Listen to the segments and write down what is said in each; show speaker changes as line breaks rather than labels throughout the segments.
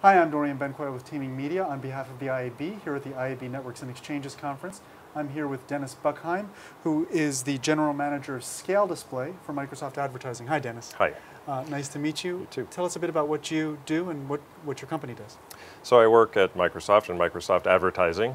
Hi, I'm Dorian Benquoy with Teaming Media on behalf of the IAB here at the IAB Networks and Exchanges Conference. I'm here with Dennis Buchheim, who is the General Manager of Scale Display for Microsoft Advertising. Hi, Dennis.
Hi.
Nice to meet you.
You too.
Tell us a bit about what you do and what your company does.
So I work at Microsoft and Microsoft Advertising,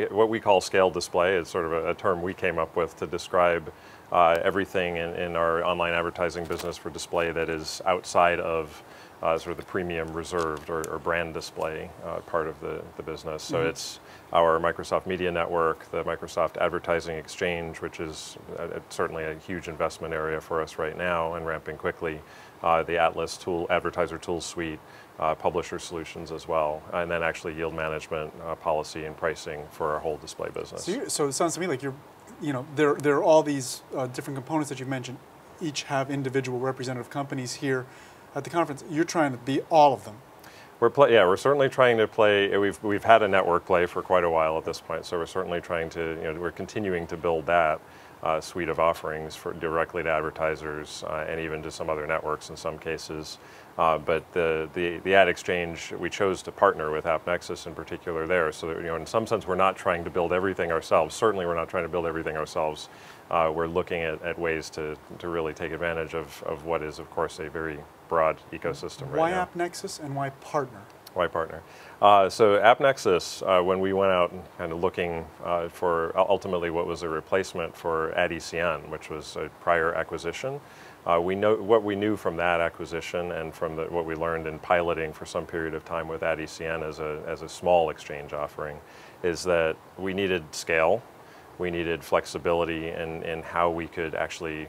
what we call Scale Display is sort of a term we came up with to describe everything in our online advertising business for display that is outside of sort of the premium reserved or brand display part of the business. So it's our Microsoft Media Network, the Microsoft Advertising Exchange, which is certainly a huge investment area for us right now and ramping quickly, the Atlas Advertiser Tools Suite, publisher solutions as well, and then actually yield management, policy and pricing for our whole display business.
So it sounds to me like there are all these different components that you mentioned, each have individual representative companies here at the conference. You're trying to be all of them.
We're certainly trying to play. We've had a network play for quite a while at this point, so we're certainly trying to. We're continuing to build that suite of offerings directly to advertisers and even to some other networks in some cases. But the ad exchange, we chose to partner with AppNexus in particular there. So that, in some sense, we're not trying to build everything ourselves. Certainly, we're not trying to build everything ourselves. We're looking at ways to really take advantage of what is, of course, a very broad ecosystem right now.
Why AppNexus and why partner?
Why partner? So AppNexus, when we went out and kind of looking for ultimately what was a replacement for AdECN, which was a prior acquisition, what we knew from that acquisition and from what we learned in piloting for some period of time with AdECN as a small exchange offering is that we needed scale. We needed flexibility in how we could actually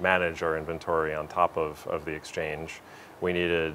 manage our inventory on top of the exchange. We needed,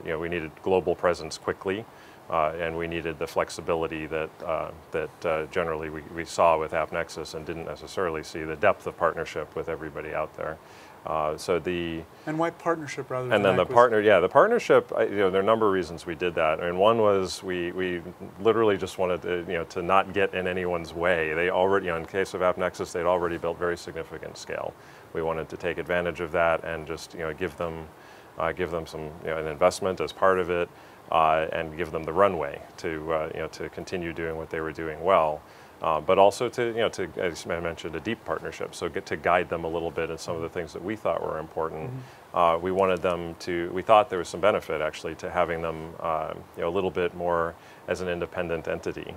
we needed global presence quickly, and we needed the flexibility that generally we saw with AppNexus and didn't necessarily see the depth of partnership with everybody out there.
And why partnership rather than
and then the partnership. There are a number of reasons we did that. I mean, one was we literally just wanted to not get in anyone's way. They already, in case of AppNexus, they'd already built very significant scale. We wanted to take advantage of that and just give them some an investment as part of it, and give them the runway to continue doing what they were doing well. But also to as I mentioned, a deep partnership. So get to guide them a little bit in some of the things that we thought were important. We wanted them to. We thought there was some benefit actually to having them, a little bit more as an independent entity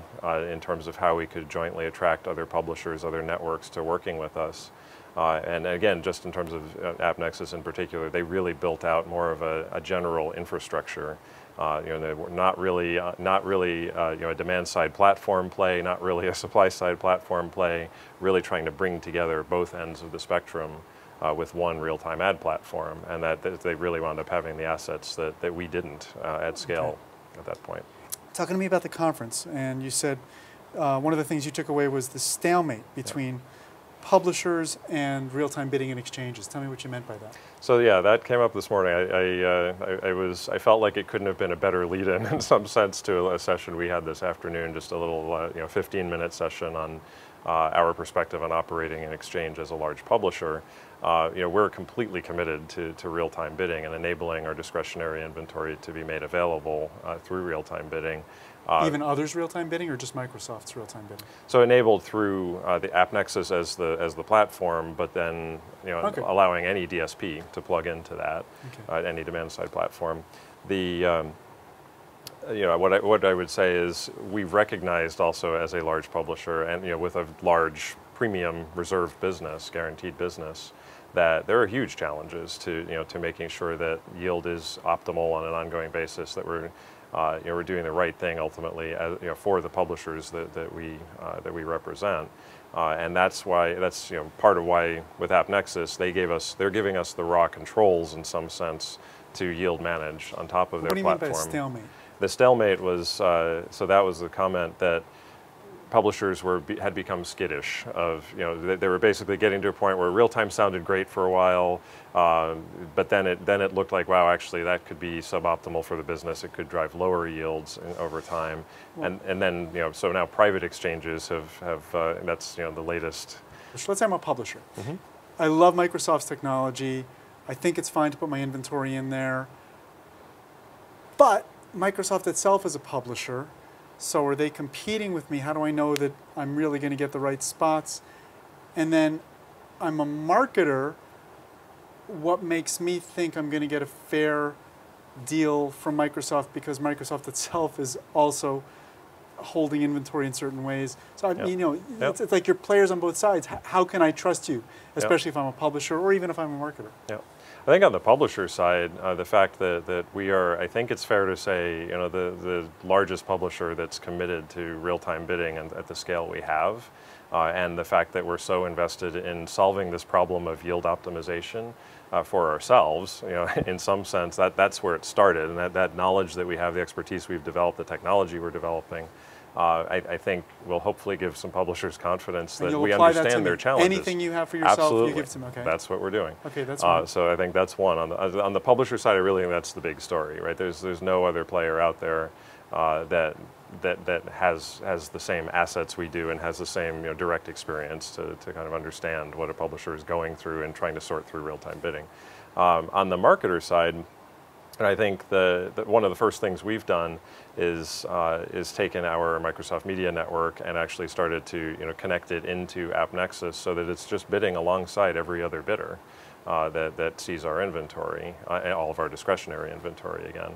in terms of how we could jointly attract other publishers, other networks to working with us. And again, just in terms of AppNexus in particular, they really built out more of a general infrastructure. They were not really a demand-side platform play, not really a supply-side platform play, really trying to bring together both ends of the spectrum with one real-time ad platform, and that they really wound up having the assets that we didn't at scale at that point.
Talking to me about the conference, and you said one of the things you took away was the stalemate between publishers and real-time bidding and exchanges. Tell me what you meant by that.
So yeah, that came up this morning. I felt like it couldn't have been a better lead-in in some sense to a session we had this afternoon, just a little 15-minute session on our perspective on operating an exchange as a large publisher. We're completely committed to real-time bidding and enabling our discretionary inventory to be made available through real-time bidding.
Even others' real-time bidding, or just Microsoft's real-time bidding?
So enabled through the AppNexus as the platform, but then allowing any DSP to plug into that, any demand-side platform. What I would say is we've recognized also as a large publisher and with a large premium reserved business, guaranteed business, that there are huge challenges to making sure that yield is optimal on an ongoing basis, that we're doing the right thing ultimately for the publishers that we represent, and that's part of why with AppNexus they're giving us the raw controls in some sense to yield manage on top of their platform.
What do you mean by stalemate?
The stalemate was so that was the comment that publishers had become skittish of, they were basically getting to a point where real time sounded great for a while, but then it looked like, wow, actually that could be suboptimal for the business. It could drive lower yields over time, and then so now private exchanges have that's the latest.
So let's say I'm a publisher. I love Microsoft's technology. I think it's fine to put my inventory in there, but Microsoft itself is a publisher, so are they competing with me? How do I know that I'm really going to get the right spots? And then I'm a marketer. What makes me think I'm going to get a fair deal from Microsoft, because Microsoft itself is also holding inventory in certain ways. So you know, it's like you're players on both sides. How can I trust you, especially if I'm a publisher or even if I'm a marketer?
Yeah. I think on the publisher side, the fact that we are, I think it's fair to say, you know, the largest publisher that's committed to real-time bidding and at the scale we have, and the fact that we're so invested in solving this problem of yield optimization for ourselves, you know, in some sense, that's where it started, and that knowledge that we have, the expertise we've developed, the technology we're developing, I think will hopefully give some publishers confidence that we understand their challenges.
Anything you have for yourself,
absolutely,
you give to them. Okay.
That's what we're doing.
Okay, that's one.
So I think that's one. On the publisher side, I really think that's the big story, right? There's no other player out there that has the same assets we do and has the same, you know, direct experience to kind of understand what a publisher is going through and trying to sort through real-time bidding. On the marketer side, and I think one of the first things we've done is taken our Microsoft Media Network and actually started to, you know, connect it into AppNexus so that it's just bidding alongside every other bidder that sees our inventory, all of our discretionary inventory again.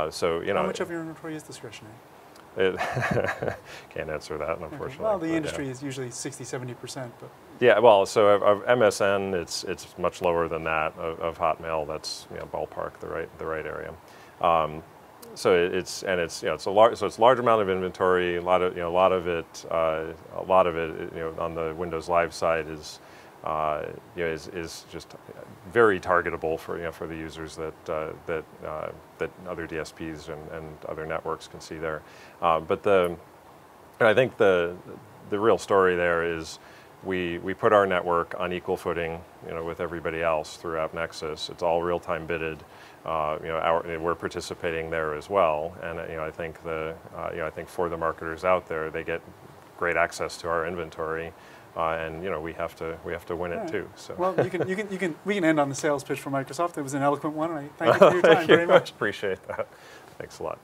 So, you know,
how much of your inventory is discretionary?
Can't answer that, unfortunately.
Okay. Well, the industry is usually 60–70%, but
yeah. Well, so of MSN, it's much lower than that. Of Hotmail, that's, you know, ballpark the right area. So it's you know, it's a large amount of inventory. A lot of it, you know, on the Windows Live side is you know, is just very targetable for, you know, for the users that other DSPs and other networks can see there. But I think the real story there is we put our network on equal footing, you know, with everybody else through AppNexus. It's all real-time bidded. You know, we're participating there as well, and you know, I think you know, I think for the marketers out there, they get great access to our inventory. And you know, we have to win it too. So
well, we can end on the sales pitch for Microsoft. It was an eloquent one, and I thank you for your time very much.
Appreciate that. Thanks a lot.